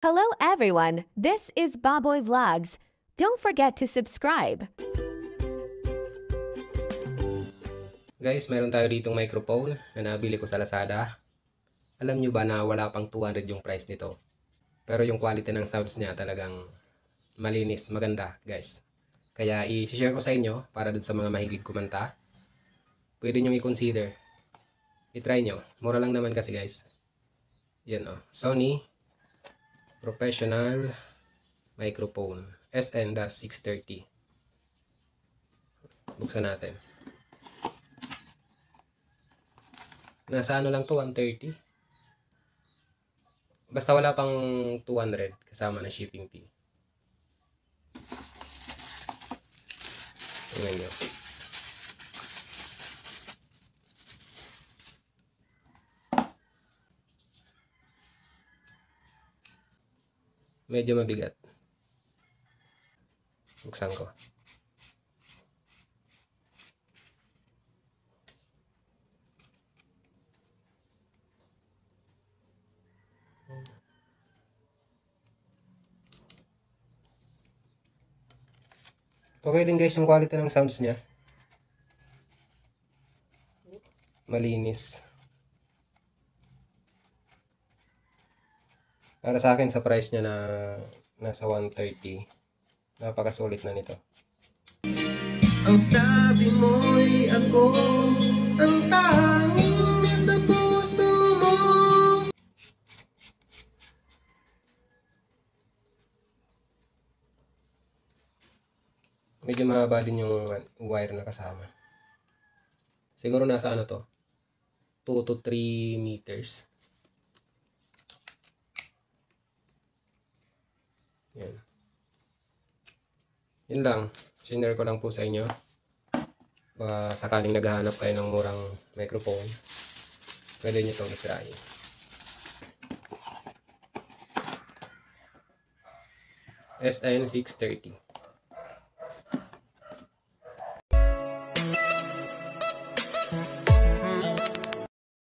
Hello everyone, this is Baboy Vlogs. Don't forget to subscribe. Guys, meron tayo ditong microphone na nabili ko sa Lazada. Alam nyo ba na wala pang 200 yung price nito? Pero yung quality ng sounds niya talagang malinis, maganda guys. Kaya i-share ko sa inyo para dun sa mga mahilig kumanta. Pwede nyo i-consider. I-try nyo. Mura lang naman kasi guys. Yan o. Sony Professional Microphone SN-630. Buksan natin. Nasa ano lang to, 130. Basta wala pang 200 kasama na shipping fee. Tingnan nyo. Medyo mabigat. Buksan ko. Okay din guys yung quality ng sounds niya. Malinis. Para sa akin sa price niya na nasa 130, napakasulit na nito. Ang sabi mo'y ako ang tanging nasa puso mo. Medyo mahaba din yung wire na kasama. Siguro nasa ano to, 2 to 3 meters. Yan. Yun lang. Sinare ko lang po sa inyo. Baka sakaling naghahanap kayo ng murang microphone, pwede nyo itong i-try. SN630.